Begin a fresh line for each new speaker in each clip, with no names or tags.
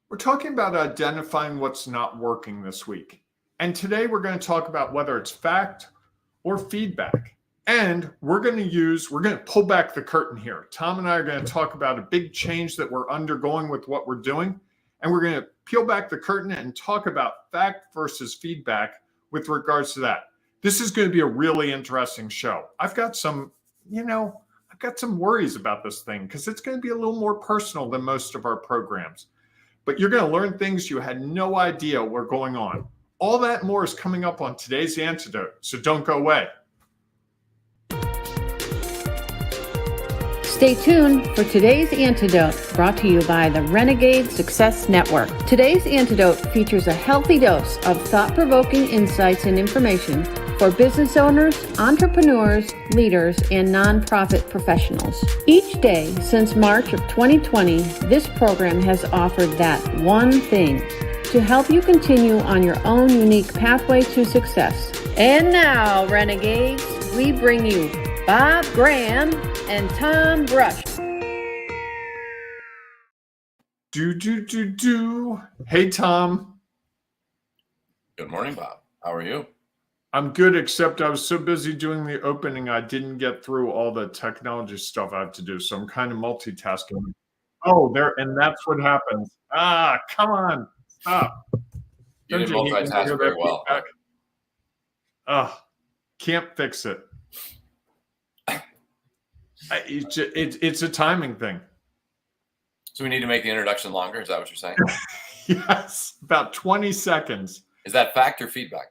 We're talking about identifying what's not working this week. And today we're going to talk about whether it's fact or feedback. And we're going to pull back the curtain here. Tom and I are going to talk about a big change that we're undergoing with what we're doing. And we're going to peel back the curtain and talk about fact versus feedback with regards to that. This is going to be a really interesting show. I've got some worries about this thing because it's going to be a little more personal than most of our programs. But you're going to learn things you had no idea were going on. All that and more is coming up on today's Antidote, so don't go away.
Stay tuned for today's Antidote, brought to you by the Renegade Success Network. Today's Antidote features a healthy dose of thought-provoking insights and information for business owners, entrepreneurs, leaders, and nonprofit professionals. Each day since March of 2020, this program has offered that one thing to help you continue on your own unique pathway to success. And now, Renegades, we bring you Bob Graham and Tom Brush.
Hey, Tom.
Good morning, Bob. How are you?
I'm good, except I was so busy doing the opening, I didn't get through all the technology stuff I have to do. So I'm kind of multitasking. Oh, and that's what happens. Come on. Stop.
You didn't multitask very well.
Can't fix it. It's a timing thing.
So we need to make the introduction longer? Is that what you're saying?
Yes, about 20 seconds.
Is that fact or feedback?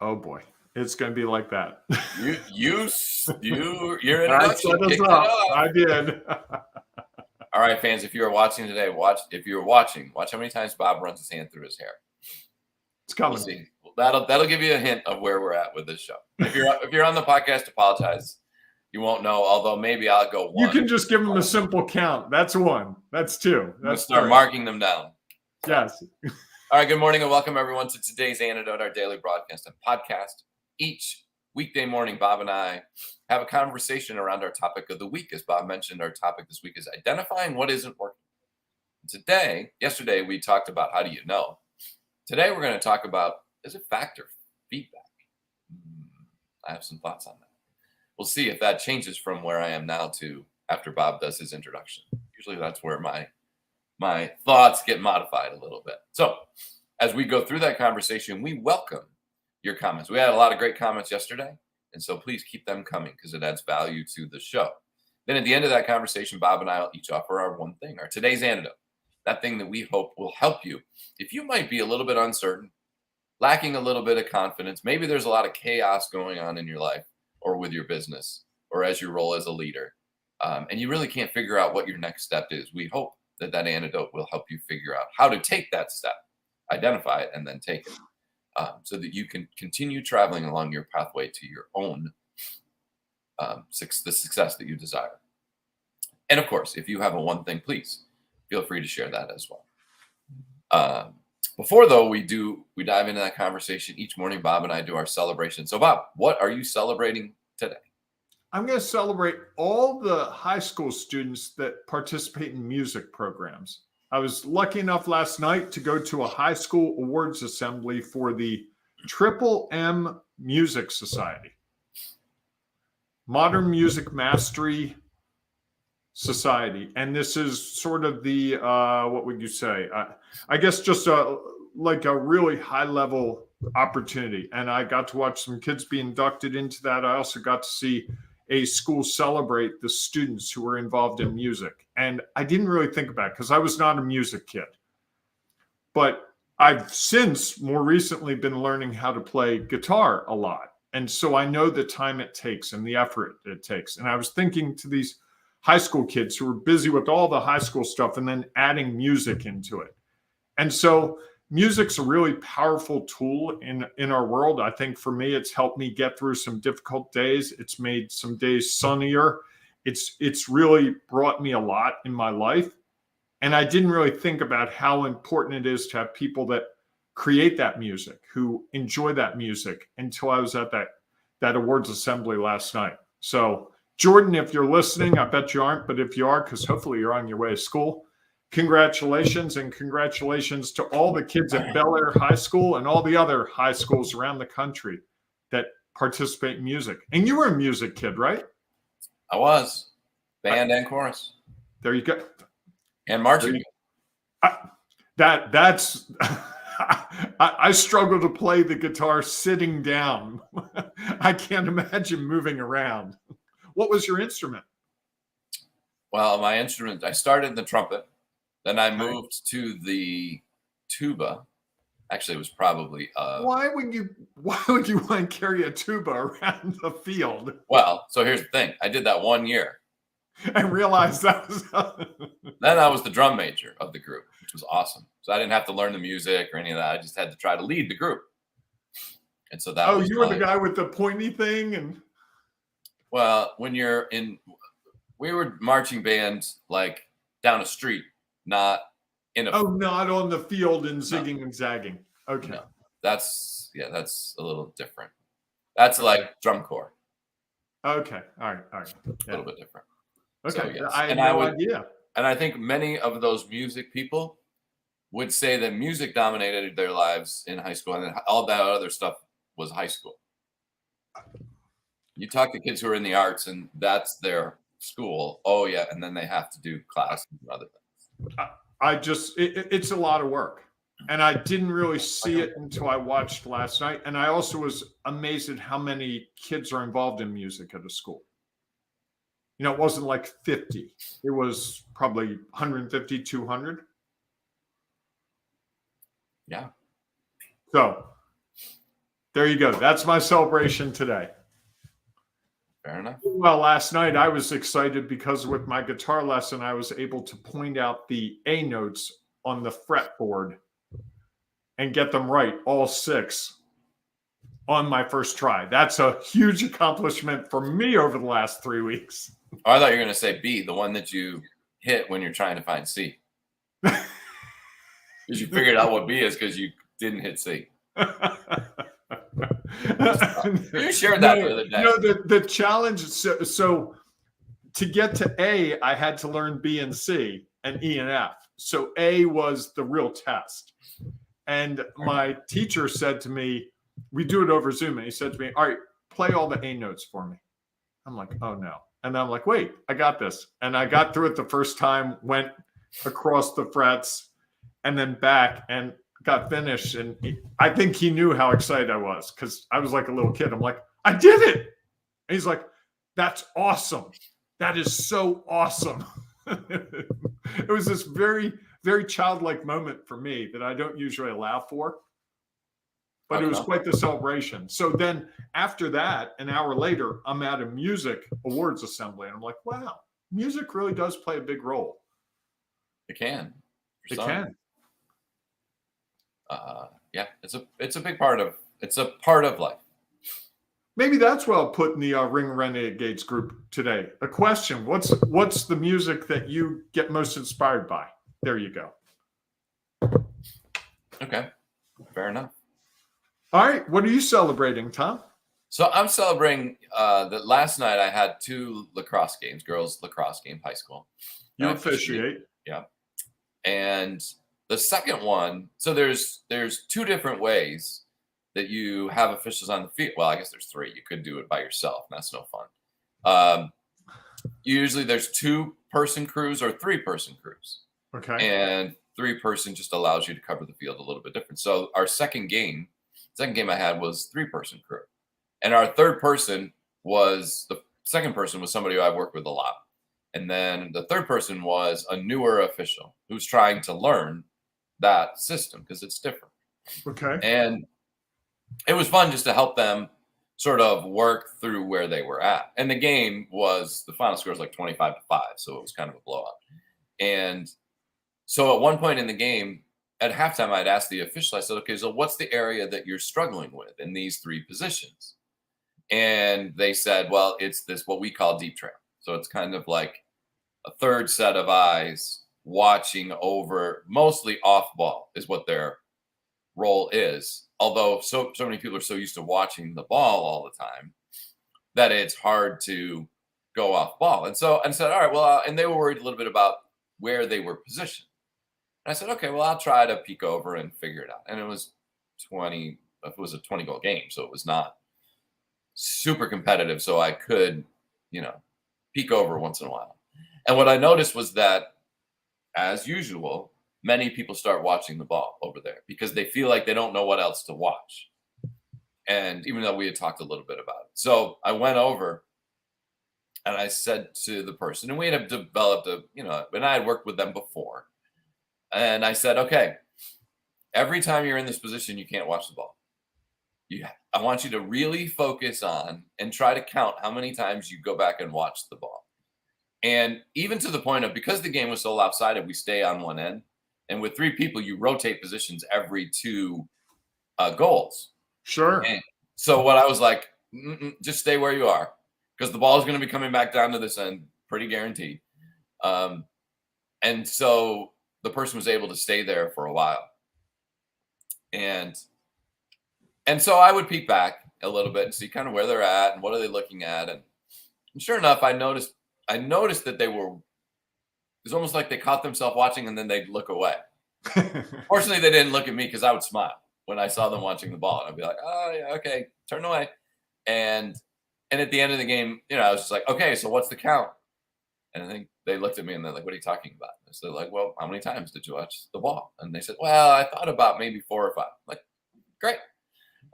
Oh boy, it's going to be like that.
Your introduction kicked it off.
I did.
All right, fans, if you're watching today, watch how many times Bob runs his hand through his hair.
It's coming.
We'll see. That'll give you a hint of where we're at with this show. If you're on the podcast, apologize. You won't know, although maybe I'll go one.
You can just give them a simple count. That's one. That's two.
Let's start marking them down.
Yes.
All right, good morning and welcome everyone to today's Antidote, our daily broadcast and podcast. Each weekday morning, Bob and I have a conversation around our topic of the week. As Bob mentioned, our topic this week is identifying what isn't working. Yesterday, we talked about how do you know. Today, we're going to talk about, is it fact or feedback? I have some thoughts on that. We'll see if that changes from where I am now to after Bob does his introduction. Usually that's where my thoughts get modified a little bit. So as we go through that conversation, we welcome your comments. We had a lot of great comments yesterday, and so please keep them coming because it adds value to the show. Then at the end of that conversation, Bob and I will each offer our one thing, our today's antidote, that thing that we hope will help you. If you might be a little bit uncertain, lacking a little bit of confidence, maybe there's a lot of chaos going on in your life or with your business or as your role as a leader, and you really can't figure out what your next step is. We hope that antidote will help you figure out how to take that step, identify it, and then take it so that you can continue traveling along your pathway to your own the success that you desire. And of course, if you have a one thing, please feel free to share that as well. Before, though, we dive into that conversation each morning, Bob and I do our celebration. So, Bob, what are you celebrating today?
I'm going to celebrate all the high school students that participate in music programs. I was lucky enough last night to go to a high school awards assembly for the Triple M Music Society, Modern Music Mastery Society. And this is sort of the, what would you say? I guess just a really high level opportunity. And I got to watch some kids be inducted into that. I also got to see a school celebrate the students who were involved in music. And I didn't really think about it because I was not a music kid. But I've since more recently been learning how to play guitar a lot. And so I know the time it takes and the effort it takes. And I was thinking to these high school kids who were busy with all the high school stuff and then adding music into it. And so music's a really powerful tool in our world. I think for me, it's helped me get through some difficult days. It's made some days sunnier. It's really brought me a lot in my life. And I didn't really think about how important it is to have people that create that music, who enjoy that music, until I was at that awards assembly last night. So Jordan, if you're listening, I bet you aren't, but if you are, because hopefully you're on your way to school, congratulations, and congratulations to all the kids at Bel Air High School and all the other high schools around the country that participate in music. And you were a music kid, right?
I was. Band and chorus.
There you go.
And marching.
That's I struggle to play the guitar sitting down. I can't imagine moving around. What was your instrument?
Well, my instrument, I started in the trumpet. Then I moved to the tuba. Actually, it was probably
why would you want to carry a tuba around the field?
Well, so here's the thing. I did that 1 year.
I realized that was
Then I was the drum major of the group, which was awesome. So I didn't have to learn the music or any of that. I just had to try to lead the group. And so that was
you were the guy with the pointy thing? And
well, we were marching bands like down a street, not in a
not on the field and zigging and zagging. Okay.
No. That's a little different. That's like drum corps.
Okay. All right.
A little bit different.
Okay.
So, yes.
I had no idea.
And I think many of those music people would say that music dominated their lives in high school, and then all that other stuff was high school. You talk to kids who are in the arts, and that's their school. Oh yeah, and then they have to do classes and other things.
It's a lot of work, and I didn't really see it until I watched last night. And I also was amazed at how many kids are involved in music at a school. It wasn't like 50. It was probably 150, 200.
Yeah.
So there you go. That's my celebration today.
Fair enough.
Well, last night I was excited because with my guitar lesson, I was able to point out the A notes on the fretboard and get them right, all 6, on my first try. That's a huge accomplishment for me over the last 3 weeks.
Oh, I thought you were going to say B, the one that you hit when you're trying to find C. Because you figured out what B is because you didn't hit C. You shared that the other day.
The challenge, so to get to A, I had to learn B and C and E and F. So A was the real test. And my teacher said to me, we do it over Zoom, and he said to me, all right, play all the A notes for me. I'm like, oh no. And then I'm like, wait, I got this. And I got through it the first time, went across the frets and then back and got finished. And I think he knew how excited I was because I was like a little kid. I'm like, I did it. And he's like, that's awesome. That is so awesome. It was this very, very childlike moment for me that I don't usually allow for. But it was quite the celebration. So then after that, an hour later, I'm at a music awards assembly. And I'm like, wow, music really does play a big role.
It can.
It can.
Yeah, it's a big part of life.
Maybe that's what I'll put in the Ring Renegades group today. A question: What's the music that you get most inspired by? There you go.
Okay, fair enough.
All right, what are you celebrating, Tom?
So I'm celebrating that last night I had 2 lacrosse games, girls lacrosse game, high school.
You officiate.
Yeah. And the second one, so there's 2 different ways that you have officials on the field. Well, I guess there's 3. You could do it by yourself, and that's no fun. Usually there's 2-person crews or 3-person crews.
Okay.
And 3-person just allows you to cover the field a little bit different. So our second game I had was 3-person crew. And our third person was somebody who I worked with a lot. And then the third person was a newer official who's trying to learn that system because it's different.
Okay.
And it was fun just to help them sort of work through where they were at. And the game the final score was like 25-5. So it was kind of a blowout. And so at one point in the game, at halftime, I'd asked the official, I said, okay, so what's the area that you're struggling with in these 3 positions? And they said, well, it's this, what we call deep trail. So it's kind of like a third set of eyes watching over, mostly off ball is what their role is. Although so many people are so used to watching the ball all the time that it's hard to go off ball. And so I said, all right, well, and they were worried a little bit about where they were positioned. And I said, okay, well, I'll try to peek over and figure it out. And it was it was a 20-goal game, so it was not super competitive. So I could, peek over once in a while. And what I noticed was that, as usual, many people start watching the ball over there because they feel like they don't know what else to watch. And even though we had talked a little bit about it. So I went over and I said to the person, and we had developed and I had worked with them before. And I said, okay, every time you're in this position, you can't watch the ball. I want you to really focus on and try to count how many times you go back and watch the ball. And even to the point of, because the game was so lopsided, we stay on one end. And with 3 people, you rotate positions every 2 goals.
Sure.
And so what I was like, just stay where you are, because the ball is going to be coming back down to this end, pretty guaranteed. And so the person was able to stay there for a while. And so I would peek back a little bit and see kind of where they're at and what are they looking at. And sure enough, I noticed that it was almost like they caught themselves watching and then they'd look away. Fortunately, they didn't look at me because I would smile when I saw them watching the ball. And I'd be like, oh, yeah, okay, turn away. And at the end of the game, I was just like, okay, so what's the count? And I think they looked at me and they're like, what are you talking about? And so they're like, well, how many times did you watch the ball? And they said, well, I thought about maybe 4 or 5. I'm like, great.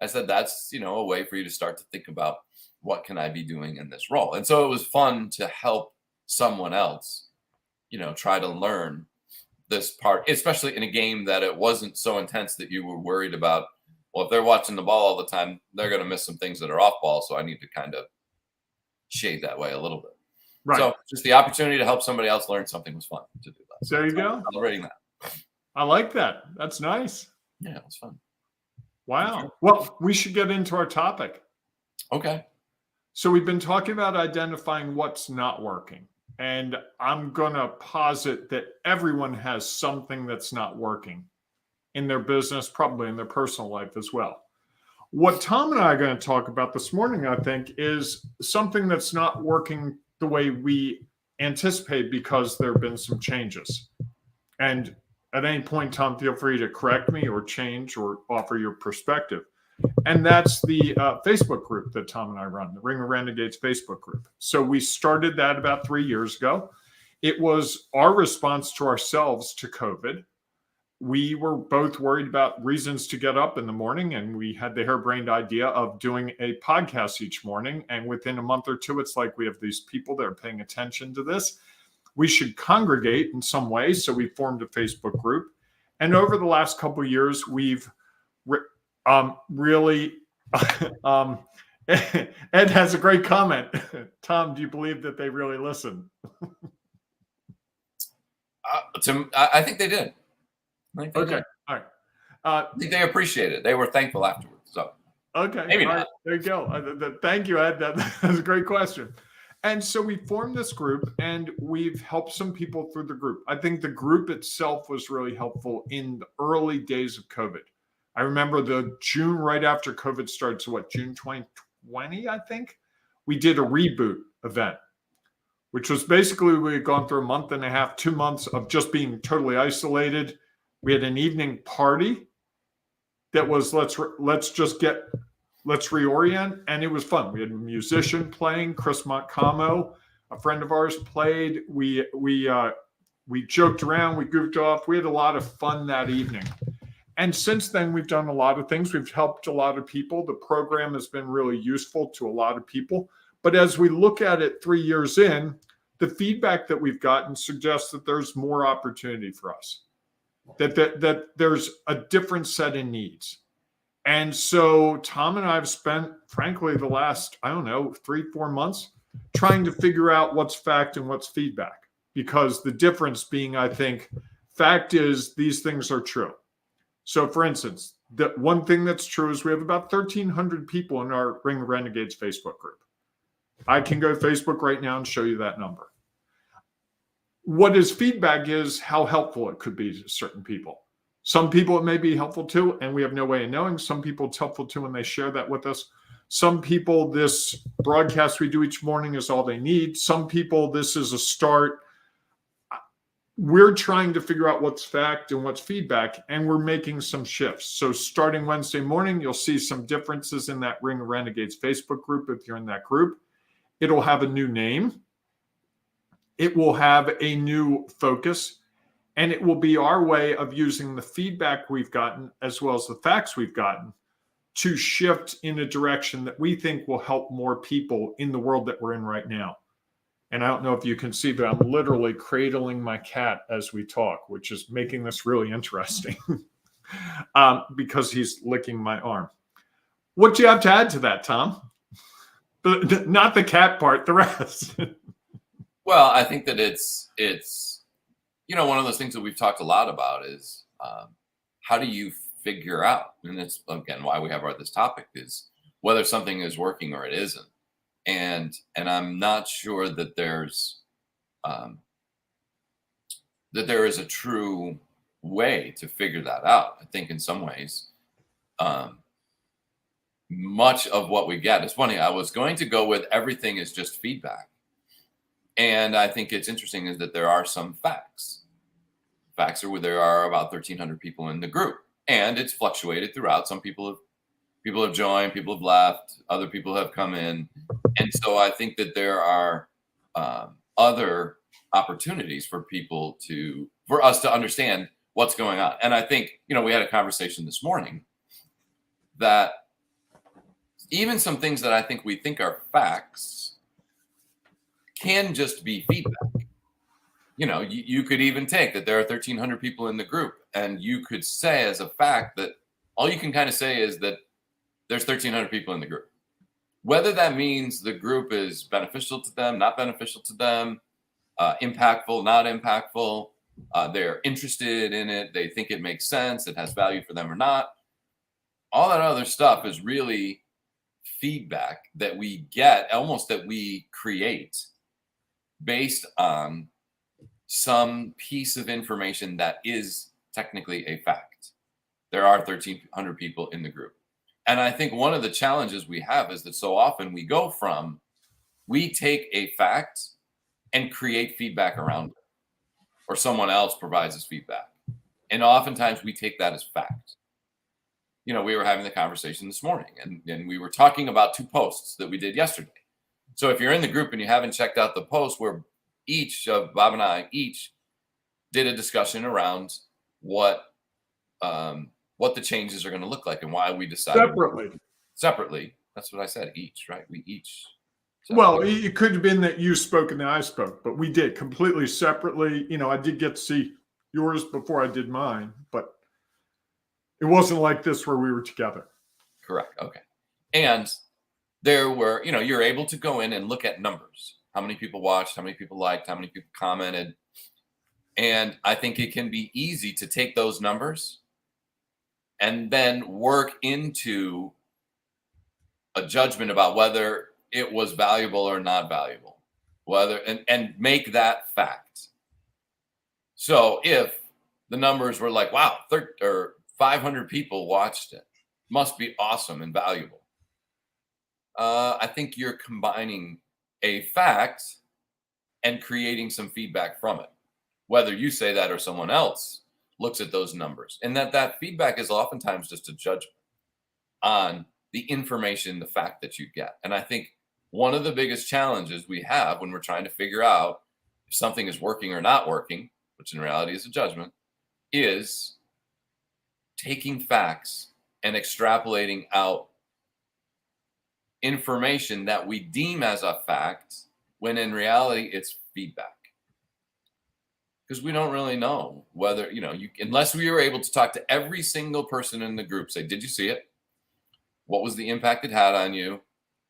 I said, that's, a way for you to start to think about what can I be doing in this role? And so it was fun to help someone else, try to learn this part, especially in a game that it wasn't so intense that you were worried about, well, if they're watching the ball all the time, they're going to miss some things that are off ball. So I need to kind of shade that way a little bit.
Right.
So just the opportunity to help somebody else learn something was fun to do that.
There you go.
Celebrating that.
I like that. That's nice.
Yeah, it was fun.
Wow. Well, we should get into our topic.
Okay.
So we've been talking about identifying what's not working. And I'm going to posit that everyone has something that's not working in their business, probably in their personal life as well. What Tom and I are going to talk about this morning, I think, is something that's not working the way we anticipate because there have been some changes. And at any point, Tom, feel free to correct me or change or offer your perspective. And that's the Facebook group that Tom and I run, the Ring of Renegades Facebook group. So we started that about 3 years ago. It was our response to ourselves to COVID. We were both worried about reasons to get up in the morning, and we had the harebrained idea of doing a podcast each morning. And within a month or two, it's like we have these people that are paying attention to this. We should congregate in some way. So we formed a Facebook group. And over the last couple of years, we've really, Ed has a great comment. Tom, do you believe that they really listen?
I think they did.
Okay. All right.
I think they appreciate it. They were thankful afterwards. So
okay.
Maybe not.
Right. There you go. Thank you, Ed. That's a great question. And so we formed this group and we've helped some people through the group. I think the group itself was really helpful in the early days of COVID. I remember the June right after COVID started. So June 2020, I think, we did a reboot event, which was basically we had gone through a month and a half, 2 months of just being totally isolated. We had an evening party that was let's reorient, and it was fun. We had a musician playing, Chris Montcalmo, a friend of ours played. We joked around, we goofed off. We had a lot of fun that evening. And since then, we've done a lot of things. We've helped a lot of people. The program has been really useful to a lot of people. But as we look at it 3 years in, the feedback that we've gotten suggests that there's more opportunity for us, that there's a different set of needs. And so Tom and I have spent, frankly, the last, 3-4 months trying to figure out what's fact and what's feedback. Because the difference being, I think, fact is these things are true. So, for instance, the one thing that's true is we have about 1,300 people in our Ring of Renegades Facebook group. I can go to Facebook right now and show you that number. What is feedback is how helpful it could be to certain people. Some people it may be helpful to, and we have no way of knowing. Some people it's helpful to when they share that with us. Some people, this broadcast we do each morning is all they need. Some people, this is a start. we're trying to figure out what's fact and what's feedback, and we're making some shifts. So starting Wednesday morning, you'll see some differences in that Ring of Renegades Facebook group. If you're in that group, it'll have a new name. It will have a new focus, and it will be our way of using the feedback we've gotten as well as the facts we've gotten to shift in a direction that we think will help more people in the world that we're in right now. And I don't know if you can see, but I'm literally cradling my cat as we talk, which is making this really interesting because he's licking my arm. What do you have to add to that, Tom? Not the cat part, the rest.
Well, I think that it's one of those things that we've talked a lot about is how do you figure out, and it's again why we have this topic, is whether something is working or it isn't. And I'm not sure that there is a true way to figure that out. I think in some ways, much of what we get is funny. I was going to go with everything is just feedback. And I think it's interesting is that there are some facts. Facts are where there are about 1,300 people in the group, and it's fluctuated throughout. Some people have joined, people have left, other people have come in. And so I think that there are other opportunities for us to understand what's going on. And I think, we had a conversation this morning that even some things that I think we think are facts can just be feedback. You could even take that there are 1,300 people in the group, and you could say as a fact that all you can kind of say is that there's 1,300 people in the group. Whether that means the group is beneficial to them, not beneficial to them, impactful, not impactful, they're interested in it, they think it makes sense, it has value for them or not. All that other stuff is really feedback that we get, almost that we create based on some piece of information that is technically a fact. There are 1,300 people in the group. And I think one of the challenges we have is that so often we take a fact and create feedback around it, or someone else provides us feedback. And oftentimes we take that as fact. We were having the conversation this morning, and we were talking about 2 posts that we did yesterday. So if you're in the group and you haven't checked out the post where Bob and I each did a discussion around what the changes are going to look like and why we decided separately. That's what I said. Each, right? We each.
Well, it could have been that you spoke and then I spoke, but we did completely separately. I did get to see yours before I did mine, but it wasn't like this where we were together.
Correct. Okay. And there were, you're able to go in and look at numbers. How many people watched, how many people liked, how many people commented. And I think it can be easy to take those numbers and then work into a judgment about whether it was valuable or not valuable, and make that fact. So if the numbers were like, wow, 500 people watched it, must be awesome and valuable. I think you're combining a fact and creating some feedback from it, whether you say that or someone else looks at those numbers. And that feedback is oftentimes just a judgment on the information, the fact that you get. And I think one of the biggest challenges we have when we're trying to figure out if something is working or not working, which in reality is a judgment, is taking facts and extrapolating out information that we deem as a fact when in reality it's feedback. Because we don't really know whether, unless we were able to talk to every single person in the group, say, did you see it? What was the impact it had on you?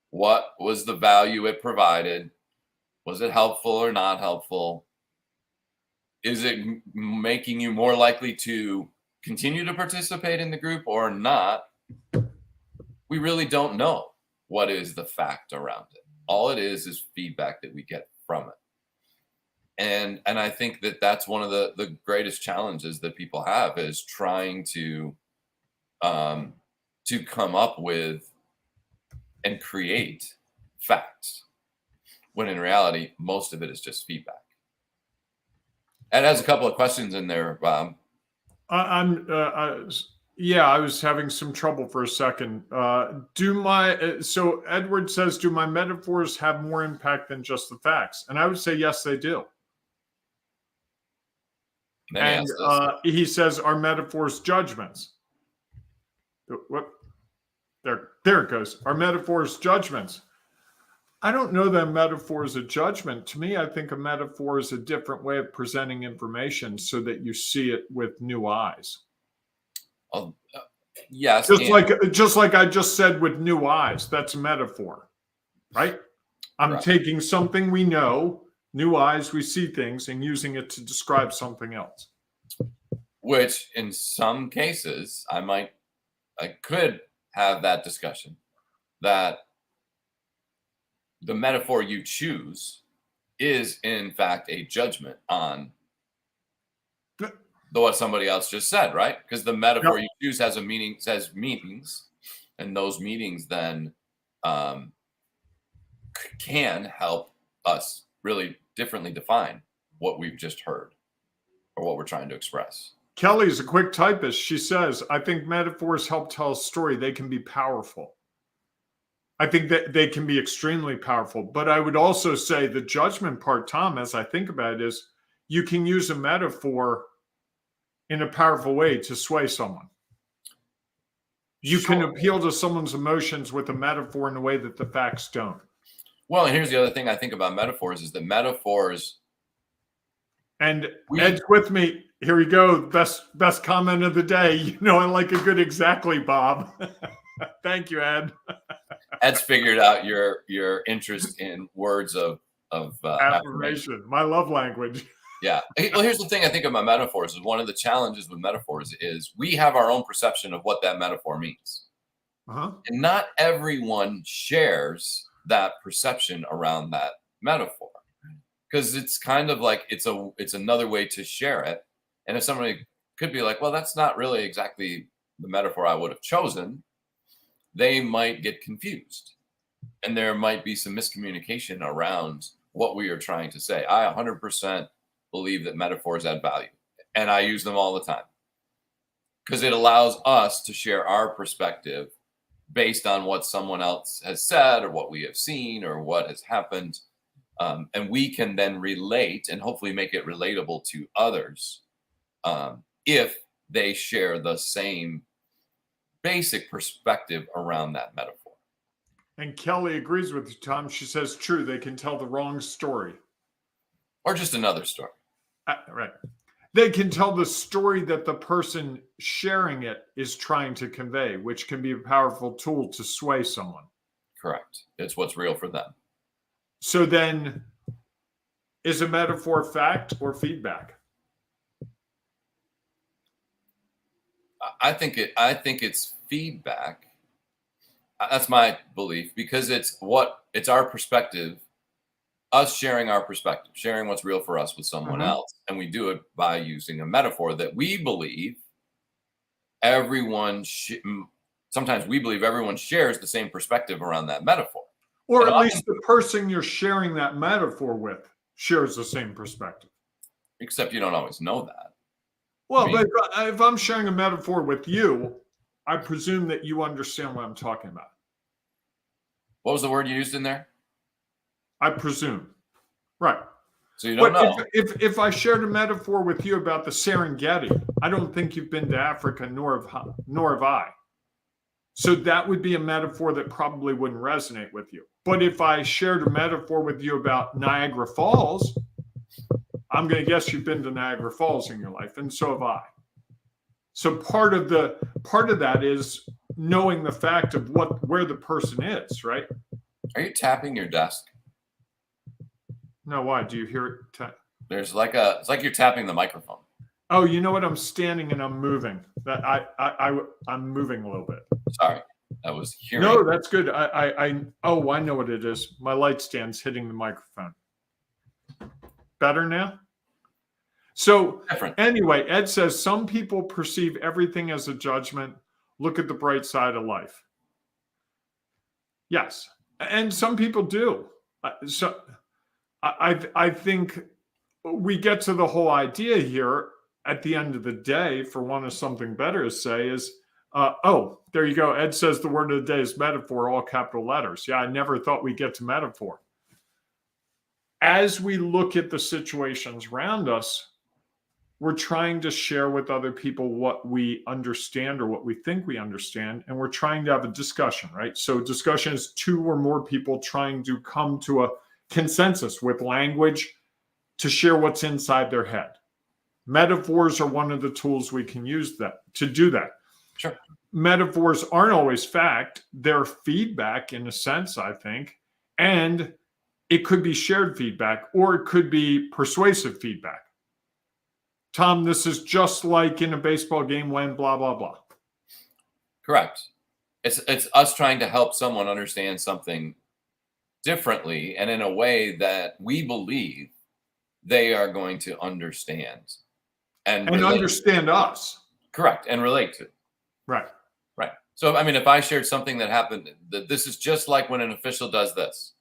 What was the value it provided? Was it helpful or not helpful? Is it making you more likely to continue to participate in the group or not? We really don't know what is the fact around it. All it is feedback that we get from it. And I think that that's one of the greatest challenges that people have is trying to come up with and create facts, when in reality, most of it is just feedback. Ed has a couple of questions in there, Bob.
Yeah, I was having some trouble for a second. So Edward says, do my metaphors have more impact than just the facts? And I would say, yes, they do.
And
he says, are metaphors judgments? Whoop. There it goes. Are metaphors judgments? I don't know that a metaphor is a judgment. To me, I think a metaphor is a different way of presenting information so that you see it with new eyes.
Yes.
Just like I just said with new eyes, that's a metaphor, right? I'm taking something we know, new eyes, we see things, and using it to describe something else.
Which in some cases, I could have that discussion that the metaphor you choose is in fact a judgment on what somebody else just said, right? Because the metaphor you choose has a meaning, says meanings, and those meanings then can help us really differently define what we've just heard or what we're trying to express.
Kelly's a quick typist. She says, I think metaphors help tell a story. They can be powerful. I think that they can be extremely powerful. But I would also say the judgment part, Tom, as I think about it, is you can use a metaphor in a powerful way to sway someone. You can appeal to someone's emotions with a metaphor in a way that the facts don't.
Well, and here's the other thing I think about metaphors is that metaphors.
And Ed's with me. Here we go. Best comment of the day. You know, I like a good exactly, Bob. Thank you, Ed.
Ed's figured out your interest in words of
affirmation. My love language.
Yeah. Well, here's the thing I think about metaphors is one of the challenges with metaphors is we have our own perception of what that metaphor means. And not everyone shares that perception around that metaphor. Because it's kind of like it's another way to share it. And if somebody could be like, well, that's not really exactly the metaphor I would have chosen, they might get confused. And there might be some miscommunication around what we are trying to say. I 100% believe that metaphors add value. And I use them all the time. Because it allows us to share our perspective based on what someone else has said or what we have seen or what has happened. And we can then relate and hopefully make it relatable to others if they share the same basic perspective around that metaphor.
And Kelly agrees with you, Tom. She says, true, they can tell the wrong story.
Or just another story.
Right. They can tell the story that the person sharing it is trying to convey, which can be a powerful tool to sway someone.
Correct. It's what's real for them.
So then, is a metaphor fact or feedback?
I think it's feedback. That's my belief because it's our perspective, us sharing our perspective, sharing what's real for us with someone else, and we do it by using a metaphor that we believe everyone. Sometimes we believe everyone shares the same perspective around that metaphor.
Or at least the person you're sharing that metaphor with shares the same perspective.
Except you don't always know that.
Well, but if I'm sharing a metaphor with you, I presume that you understand what I'm talking about.
What was the word you used in there?
I presume. Right.
So you don't know.
If I shared a metaphor with you about the Serengeti, I don't think you've been to Africa, nor have I. So that would be a metaphor that probably wouldn't resonate with you. But if I shared a metaphor with you about Niagara Falls, I'm going to guess you've been to Niagara Falls in your life, and so have I. So part of that is knowing the fact of where the person is, right?
Are you tapping your desk?
No, why? Do you hear it?
There's it's like you're tapping the microphone.
Oh, you know what? I'm standing and I'm moving. I'm moving a little bit.
Sorry, I was hearing.
No, that's good. I know what it is. My light stand's hitting the microphone. Better now? So anyway, Ed says some people perceive everything as a judgment. Look at the bright side of life. Yes, and some people do. So I think we get to the whole idea here at the end of the day, for want of something better to say, is there you go. Ed says the word of the day is metaphor, all capital letters. Yeah, I never thought we'd get to metaphor. As we look at the situations around us, we're trying to share with other people what we understand or what we think we understand, and we're trying to have a discussion, right? So discussion is two or more people trying to come to a consensus with language to share what's inside their head. Metaphors are one of the tools we can use to do that.
Sure.
Metaphors aren't always fact. They're feedback in a sense, I think. And it could be shared feedback, or it could be persuasive feedback. Tom, this is just like in a baseball game when blah, blah, blah.
Correct. It's us trying to help someone understand something differently and in a way that we believe they are going to understand. And
understand us.
Correct. And relate to.
Right.
Right. So, I mean, if I shared something that happened, that this is just like when an official does this.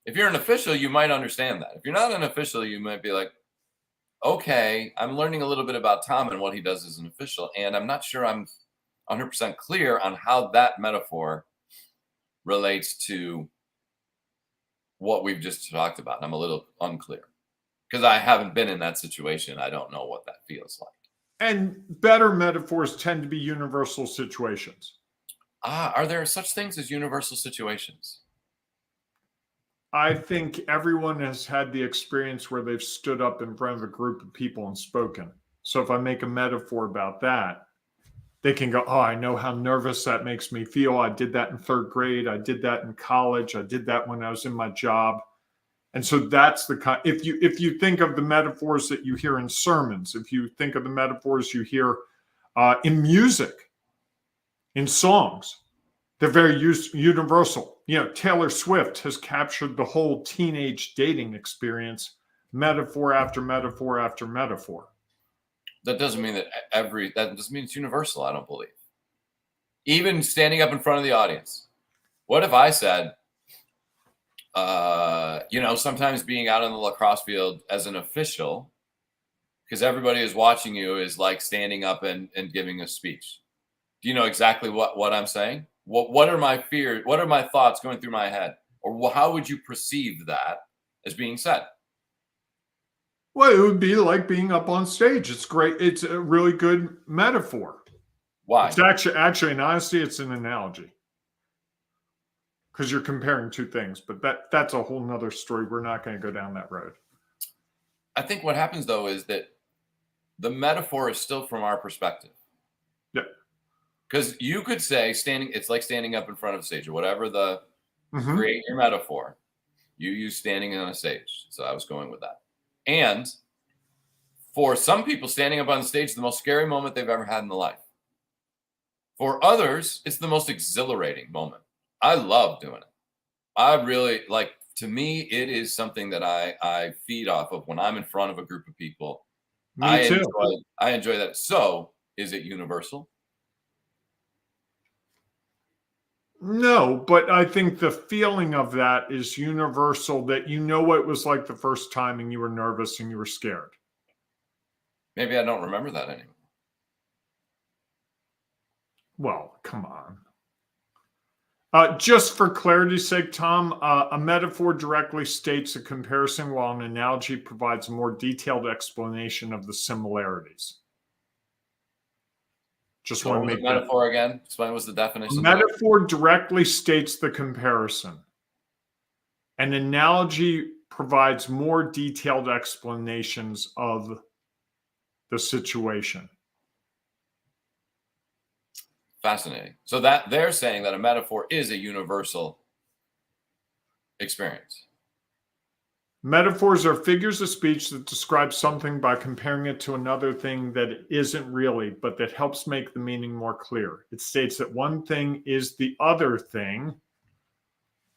If you're an official, you might understand that. If you're not an official, you might be like, okay, I'm learning a little bit about Tom and what he does as an official, and I'm not sure I'm 100% clear on how that metaphor relates to what we've just talked about. And I'm a little unclear because I haven't been in that situation. I don't know what that feels like.
And better metaphors tend to be universal situations.
Are there such things as universal situations?
I think everyone has had the experience where they've stood up in front of a group of people and spoken. So if I make a metaphor about that, they can go, oh, I know how nervous that makes me feel. I did that in third grade. I did that in college. I did that when I was in my job. And so that's the kind, if you think of the metaphors that you hear in sermons, if you think of the metaphors you hear in music, in songs, they're very universal. You know, Taylor Swift has captured the whole teenage dating experience, metaphor after metaphor after metaphor.
That doesn't mean that doesn't mean it's universal, I don't believe. Even standing up in front of the audience. What if I said, sometimes being out on the lacrosse field as an official, because everybody is watching you, is like standing up and giving a speech. Do you know exactly what I'm saying? What are my fears? What are my thoughts going through my head? Or how would you perceive that as being said?
Well, it would be like being up on stage. It's great. It's a really good metaphor.
Why?
It's actually, in honesty, it's an analogy. Because you're comparing two things, but that's a whole nother story. We're not going to go down that road.
I think what happens, though, is that the metaphor is still from our perspective.
Yeah.
Because you could say it's like standing up in front of a stage or whatever create your metaphor. You use standing on a stage. So I was going with that. And for some people, standing up on the stage is the most scary moment they've ever had in their life. For others, it's the most exhilarating moment. I love doing it. I really to me, it is something that I feed off of when I'm in front of a group of people.
Me too.
I enjoy that. So is it universal?
No, but I think the feeling of that is universal, that you know what it was like the first time and you were nervous and you were scared.
Maybe I don't remember that anymore.
Well, come on. Just for clarity's sake, Tom, a metaphor directly states a comparison while an analogy provides a more detailed explanation of the similarities. Just want to make
the metaphor again. Explain what's the definition.
Metaphor directly states the comparison. An analogy provides more detailed explanations of the situation.
Fascinating. So that they're saying that a metaphor is a universal experience.
Metaphors are figures of speech that describe something by comparing it to another thing that it isn't really, but that helps make the meaning more clear. It states that one thing is the other thing,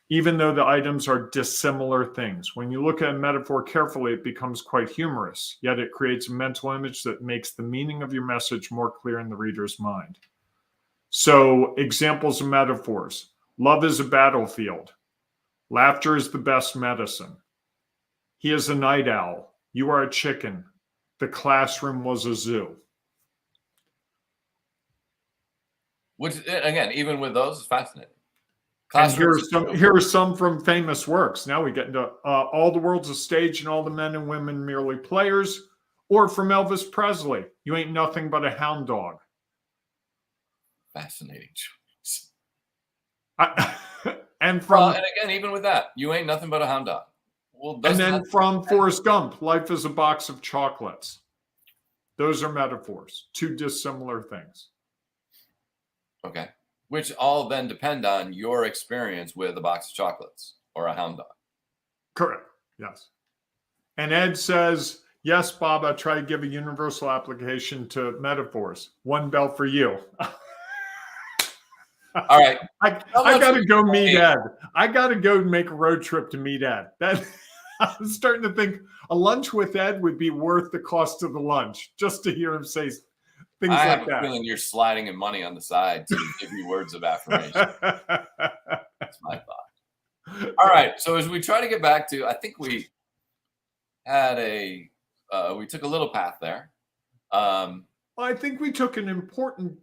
even though the items are dissimilar things. When you look at a metaphor carefully, it becomes quite humorous, yet it creates a mental image that makes the meaning of your message more clear in the reader's mind. So, examples of metaphors. Love is a battlefield. Laughter is the best medicine. He is a night owl. You are a chicken. The classroom was a zoo.
Which, again, even with those, is fascinating.
And here are some from famous works. Now we get into all the world's a stage and all the men and women merely players. Or from Elvis Presley, you ain't nothing but a hound dog.
Fascinating choice.
And
again, even with that, you ain't nothing but a hound dog. Well,
and then from Forrest Gump, life is a box of chocolates. Those are metaphors, two dissimilar things.
Okay. Which all then depend on your experience with a box of chocolates or a hound dog.
Correct. Yes. And Ed says, yes, Bob, I try to give a universal application to metaphors. One bell for you.
All right.
I got to go meet Ed. I got to go make a road trip to meet Ed. I'm starting to think a lunch with Ed would be worth the cost of the lunch just to hear him say things like that. I
have a feeling you're sliding in money on the side to give you words of affirmation. That's my thought. All right. So as we try to get back to, I think we had we took a little path there.
I think we took an important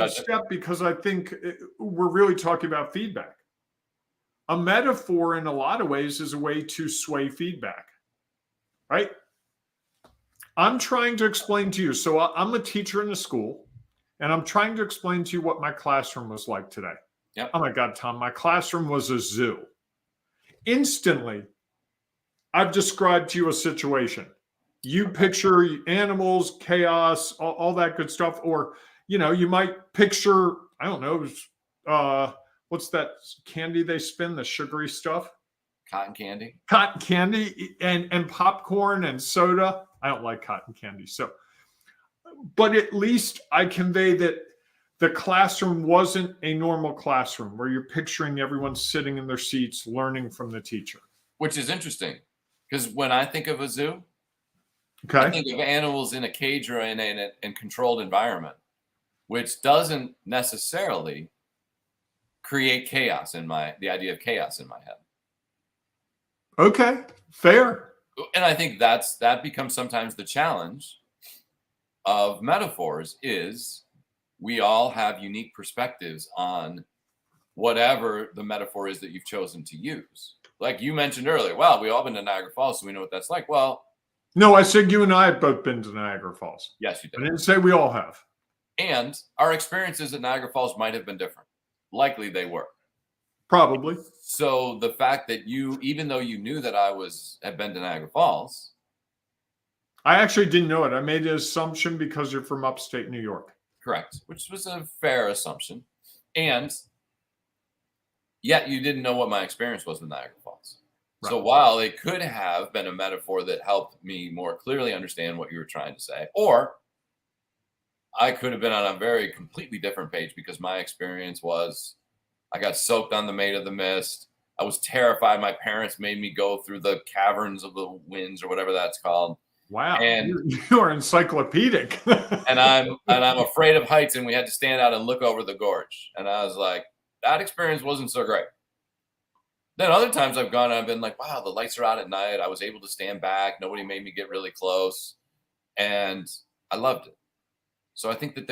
step because I think we're really talking about feedback. A metaphor in a lot of ways is a way to sway feedback, right? I'm trying to explain to you. So I'm a teacher in a school, and I'm trying to explain to you what my classroom was like today.
Yep.
Oh my God, Tom, my classroom was a zoo. Instantly, I've described to you a situation. You picture animals, chaos, all that good stuff. Or, you might picture, I don't know, what's that candy they spin, the sugary stuff?
Cotton candy.
Cotton candy and popcorn and soda. I don't like cotton candy. But at least I convey that the classroom wasn't a normal classroom where you're picturing everyone sitting in their seats learning from the teacher.
Which is interesting because when I think of a zoo,
okay,
I think of animals in a cage or in a controlled environment, which doesn't necessarily create chaos the idea of chaos in my head.
Okay, fair.
And I think that becomes sometimes the challenge of metaphors is we all have unique perspectives on whatever the metaphor is that you've chosen to use. Like you mentioned earlier, well, we all been to Niagara Falls, so we know what that's like. Well,
no, I said you and I have both been to Niagara Falls.
Yes, you did.
I didn't say we all have.
And our experiences at Niagara Falls might have been different. Likely they were.
Probably.
So the fact that even though you knew that I had been to Niagara Falls.
I actually didn't know it. I made an assumption because you're from upstate New York.
Correct, which was a fair assumption. And yet you didn't know what my experience was with Niagara Falls. Right. So while it could have been a metaphor that helped me more clearly understand what you were trying to say, or I could have been on a very completely different page because my experience was I got soaked on the Maid of the Mist. I was terrified. My parents made me go through the caverns of the winds or whatever that's called.
Wow, and you are encyclopedic.
and I'm afraid of heights, and we had to stand out and look over the gorge. And I was like, that experience wasn't so great. Then other times I've gone and I've been like, wow, the lights are out at night. I was able to stand back. Nobody made me get really close, and I loved it. So I think that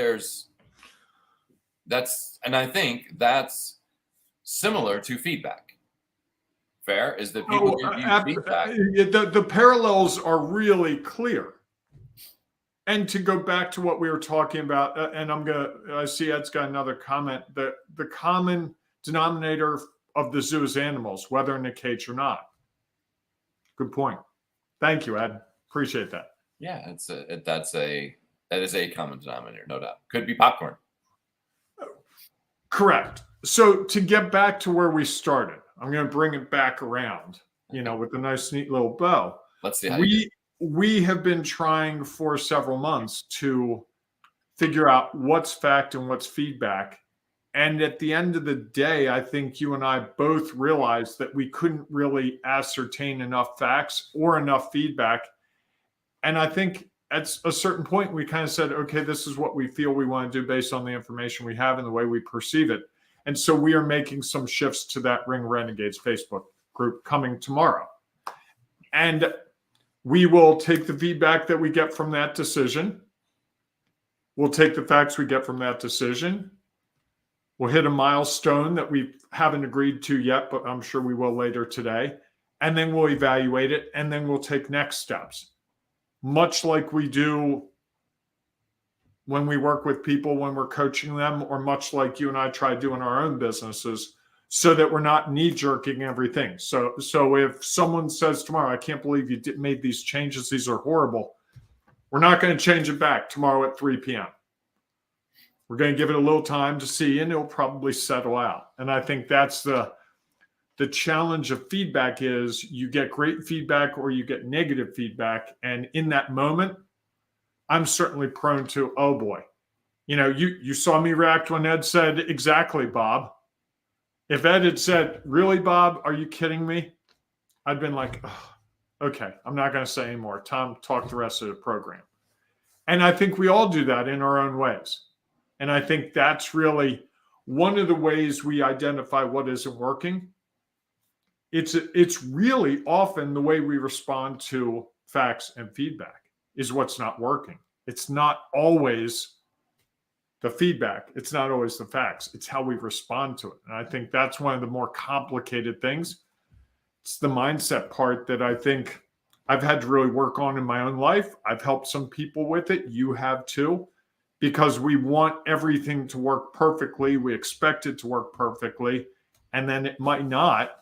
I think that's similar to feedback. Fair is that people give you feedback.
The parallels are really clear. And to go back to what we were talking about, and I see Ed's got another comment, the common denominator of the zoo is animals, whether in a cage or not. Good point. Thank you, Ed. Appreciate that.
Yeah, that is a common denominator, no doubt. Could be popcorn.
Correct. So to get back to where we started, I'm going to bring it back around, with a nice, neat little bow.
Let's see how
we have been trying for several months to figure out what's fact and what's feedback. And at the end of the day, I think you and I both realized that we couldn't really ascertain enough facts or enough feedback. And I think at a certain point, we kind of said, okay, this is what we feel we want to do based on the information we have and the way we perceive it. And so we are making some shifts to that Ring Renegades Facebook group coming tomorrow. And we will take the feedback that we get from that decision. We'll take the facts we get from that decision. We'll hit a milestone that we haven't agreed to yet, but I'm sure we will later today. And then we'll evaluate it, and then we'll take next steps. Much like we do when we work with people, when we're coaching them, or much like you and I try doing our own businesses, so that we're not knee-jerking everything. So if someone says tomorrow, I can't believe you made these changes, these are horrible, we're not going to change it back tomorrow at 3 p.m. We're going to give it a little time to see, and it'll probably settle out. And I think that's the challenge of feedback is you get great feedback or you get negative feedback. And in that moment, I'm certainly prone to, oh boy, you saw me react when Ed said, exactly, Bob. If Ed had said, really, Bob, are you kidding me? I'd been like, oh, okay, I'm not going to say anymore. Tom, talk the rest of the program. And I think we all do that in our own ways. And I think that's really one of the ways we identify what isn't working. It's really often the way we respond to facts and feedback is what's not working. It's not always the feedback. It's not always the facts. It's how we respond to it. And I think that's one of the more complicated things. It's the mindset part that I think I've had to really work on in my own life. I've helped some people with it. You have too, because we want everything to work perfectly. We expect it to work perfectly, and then it might not.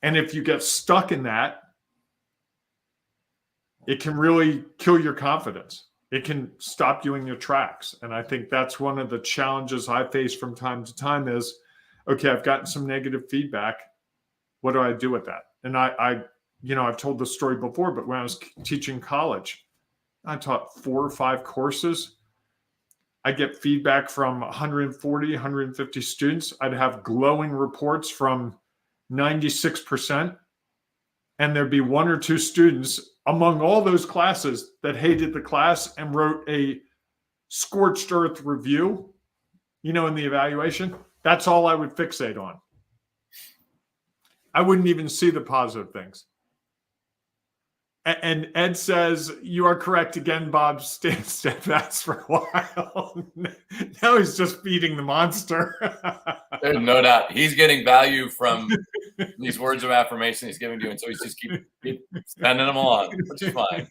And if you get stuck in that, it can really kill your confidence. It can stop you in your tracks. And I think that's one of the challenges I face from time to time is, okay, I've gotten some negative feedback. What do I do with that? And I've told this story before, but when I was teaching college, I taught 4 or 5 courses. I get feedback from 140, 150 students. I'd have glowing reports from 96%. And there'd be 1 or 2 students among all those classes that hated the class and wrote a scorched earth review, in the evaluation. That's all I would fixate on. I wouldn't even see the positive things. And Ed says, you are correct again, Bob. Stand steadfast for a while. Now he's just feeding the monster.
There's no doubt. He's getting value from these words of affirmation he's giving to you. And so he's just keep sending them along, which is fine.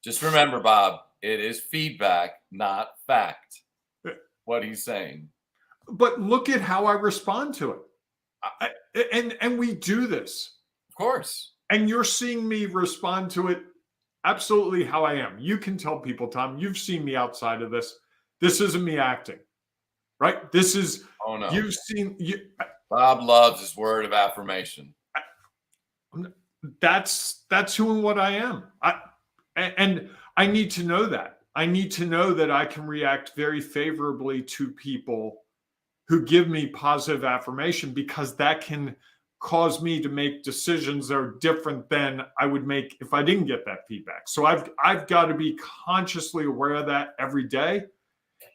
Just remember, Bob, it is feedback, not fact, what he's saying.
But look at how I respond to it. And we do this.
Of course.
And you're seeing me respond to it absolutely how I am. You can tell people, Tom, you've seen me outside of this. This isn't me acting, right? This is,
oh no.
You've seen.
Bob loves his word of affirmation.
That's who and what I am. And I need to know that. I need to know that I can react very favorably to people who give me positive affirmation, because that can cause me to make decisions that are different than I would make if I didn't get that feedback. So I've got to be consciously aware of that every day.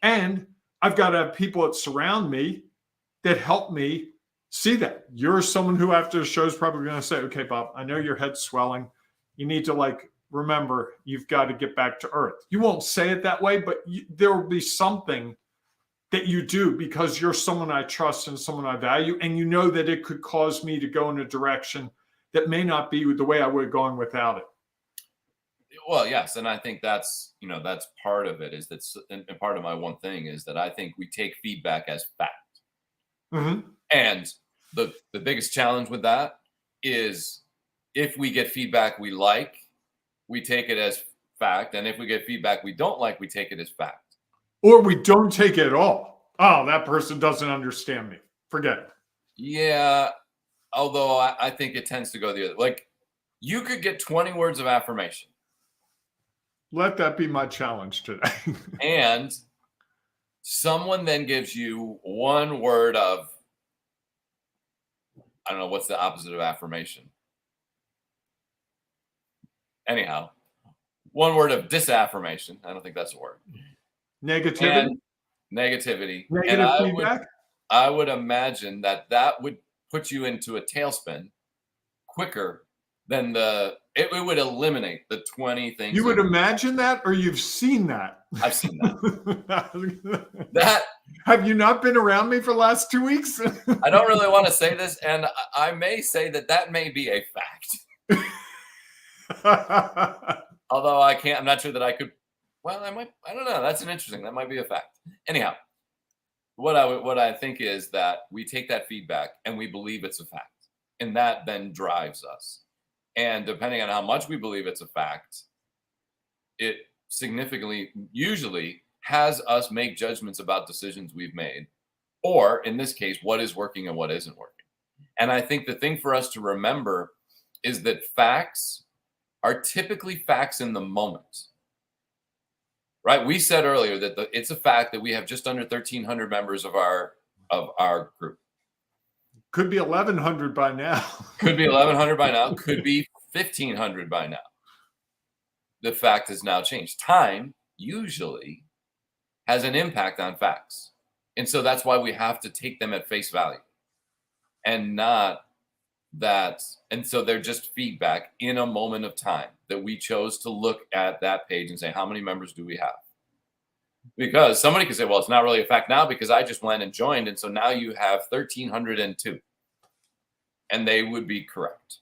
And I've got to have people that surround me that help me see that. You're someone who after the show is probably going to say, okay, Bob, I know your head's swelling. You need to remember, you've got to get back to earth. You won't say it that way, but there will be something that you do because you're someone I trust and someone I value. And you know that it could cause me to go in a direction that may not be the way I would have gone without it.
Well, yes. And I think that's part of it, is that, and part of my one thing is that I think we take feedback as fact.
Mm-hmm.
And the biggest challenge with that is if we get feedback we like, we take it as fact. And if we get feedback we don't like, we take it as fact.
Or we don't take it at all. Oh, that person doesn't understand me. Forget it.
Yeah. Although I think it tends to go the other. You could get 20 words of affirmation.
Let that be my challenge today.
And someone then gives you 1 word of, I don't know, what's the opposite of affirmation? Anyhow, 1 word of disaffirmation. I don't think that's a word.
Negativity.
And negativity.
Negative feedback.
I would imagine that would put you into a tailspin, quicker than it would eliminate the 20 things.
You would imagine that, or you've seen that?
I've seen that. That
have you not been around me for the last 2 weeks?
I don't really want to say this, and I may say that may be a fact. Although I'm not sure that I could. Well, I might. I don't know. That's that might be a fact. Anyhow, what I think is that we take that feedback and we believe it's a fact, and that then drives us. And depending on how much we believe it's a fact, it significantly usually has us make judgments about decisions we've made, or in this case, what is working and what isn't working. And I think the thing for us to remember is that facts are typically facts in the moment. Right? We said earlier that it's a fact that we have just under 1,300 members of our group.
Could be 1,100 by now.
Could be 1,100 by now. Could be 1,500 by now. The fact has now changed. Time usually has an impact on facts. And so that's why we have to take them at face value and not that. And so they're just feedback in a moment of time that we chose to look at that page and say, how many members do we have? Because somebody could say, well, it's not really a fact now because I just went and joined. And so now you have 1,302. And they would be correct.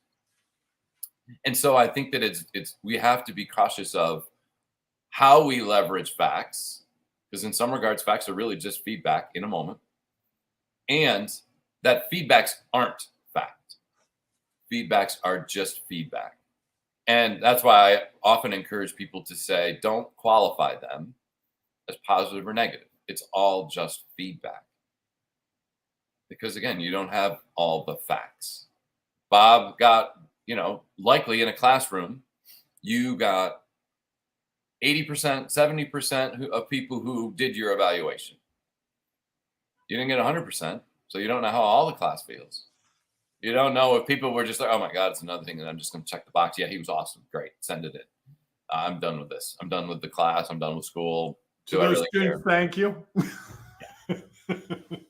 And so I think that we have to be cautious of how we leverage facts, because in some regards, facts are really just feedback in a moment. And that feedbacks aren't fact. Feedbacks are just feedback. And that's why I often encourage people to say, don't qualify them as positive or negative. It's all just feedback. Because again, you don't have all the facts. Bob got, likely in a classroom, you got 80%, 70% of people who did your evaluation. You didn't get 100%, so you don't know how all the class feels. You don't know if people were just like, oh my God, it's another thing that I'm just going to check the box. Yeah, he was awesome. Great. Send it in. I'm done with this. I'm done with the class. I'm done with school. Do I really care?
Thank you.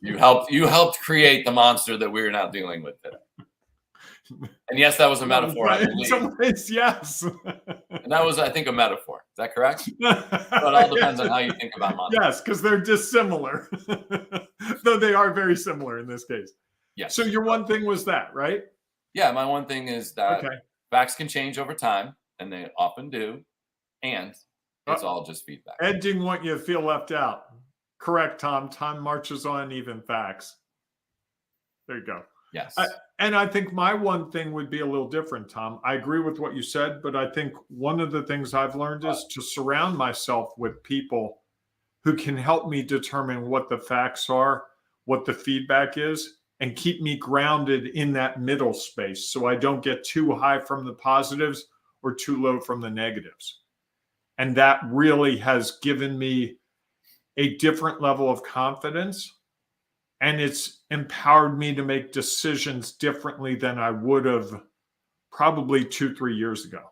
You helped create the monster that we're now dealing with today. And yes, that was a metaphor. I believe.
In some ways, yes.
And that was, I think, a metaphor. Is that correct? But it all depends on how you think about monsters.
Yes, because they're dissimilar. Though they are very similar in this case.
Yes.
So your one thing was that, right?
Yeah, my one thing is that facts can change over time, and they often do. And it's all just feedback.
Ed didn't want you to feel left out. Correct, Tom. Time marches on, even facts. There you go.
Yes.
And I think my one thing would be a little different, Tom. I agree with what you said, but I think one of the things I've learned is to surround myself with people who can help me determine what the facts are, what the feedback is, and keep me grounded in that middle space so I don't get too high from the positives or too low from the negatives. And that really has given me a different level of confidence. And it's empowered me to make decisions differently than I would have probably 2-3 years ago.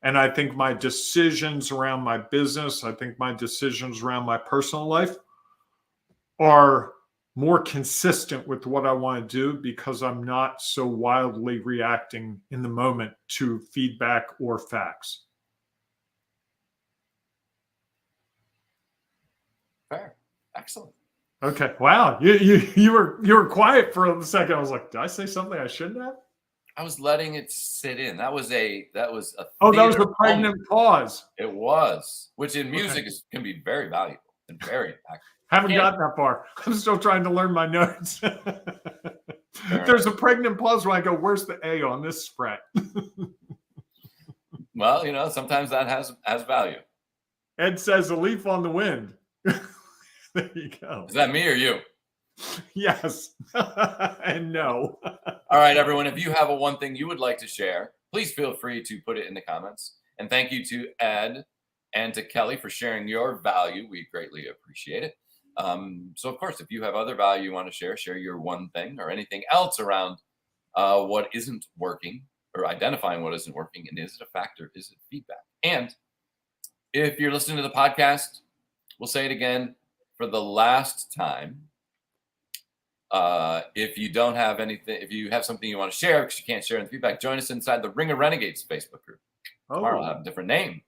And I think my decisions around my business, I think my decisions around my personal life are more consistent with what I want to do because I'm not so wildly reacting in the moment to feedback or facts.
Fair. Excellent.
Okay. Wow. You were quiet for a second. I was like, did I say something I shouldn't have?
I was letting it sit in. That was a
that was a pregnant pause.
It was, which in music can be very valuable and very impactful.
Haven't gotten that far. I'm still trying to learn my notes. There's a pregnant pause where I go, where's the A on this fret?
Well, sometimes that has value.
Ed says a leaf on the wind. There you go.
Is that me or you?
Yes. And no.
All right, everyone. If you have one thing you would like to share, please feel free to put it in the comments. And thank you to Ed and to Kelly for sharing your value. We greatly appreciate it. So, of course, if you have other value you want to share your one thing or anything else around what isn't working or identifying what isn't working. And is it a factor? Is it feedback? And if you're listening to the podcast, we'll say it again for the last time. If you don't have anything, if you have something you want to share because you can't share in the feedback, join us inside the Ring of Renegades Facebook group. Tomorrow I'll have a different name.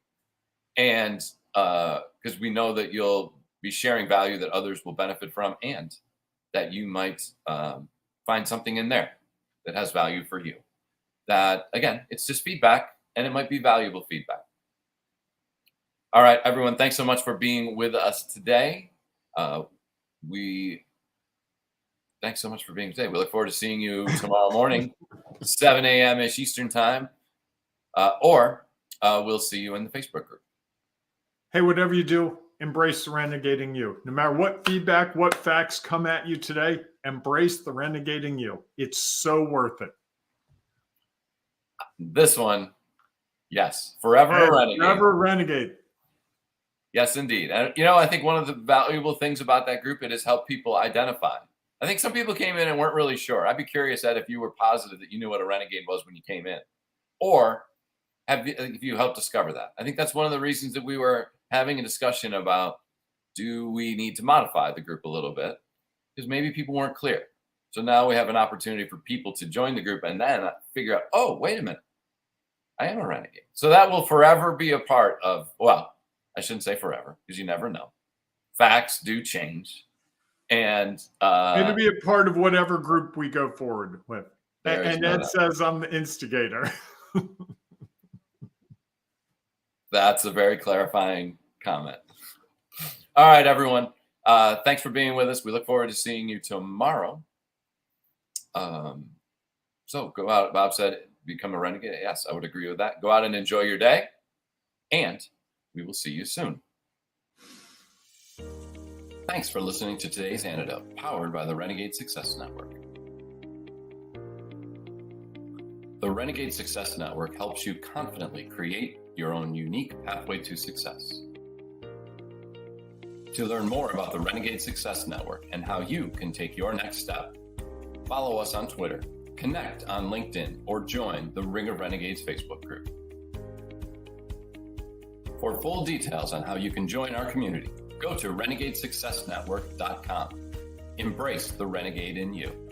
And because we know that you'll be sharing value that others will benefit from, and that you might find something in there that has value for you. That, again, it's just feedback, and it might be valuable feedback. All right, everyone, thanks so much for being with us today. Thanks so much for being today. We look forward to seeing you tomorrow morning, 7 a.m.-ish Eastern time, or we'll see you in the Facebook group.
Hey, whatever you do, embrace the renegading you. No matter what feedback, what facts come at you today, embrace the renegading you. It's so worth it.
This one, yes, forever a renegade.
Forever renegade.
Yes, indeed. And, I think one of the valuable things about that group, it has helped people identify. I think some people came in and weren't really sure. I'd be curious, Ed, if you were positive that you knew what a renegade was when you came in, or if you helped discover that. I think that's one of the reasons that we were having a discussion about, do we need to modify the group a little bit? Because maybe people weren't clear. So now we have an opportunity for people to join the group and then figure out, oh, wait a minute, I am a renegade. So that will forever be a part of, well, I shouldn't say forever, because you never know. Facts do change. And
it'll be a part of whatever group we go forward with. And Ed says I'm the instigator.
That's a very clarifying comment. All right, everyone. Thanks for being with us. We look forward to seeing you tomorrow. So go out. Bob said, become a renegade. Yes, I would agree with that. Go out and enjoy your day. And we will see you soon. Thanks for listening to today's Antidote, powered by the Renegade Success Network. The Renegade Success Network helps you confidently create your own unique pathway to success. To learn more about the Renegade Success Network and how you can take your next step, follow us on Twitter, connect on LinkedIn, or join the Ring of Renegades Facebook group. For full details on how you can join our community, go to renegadesuccessnetwork.com. Embrace the renegade in you.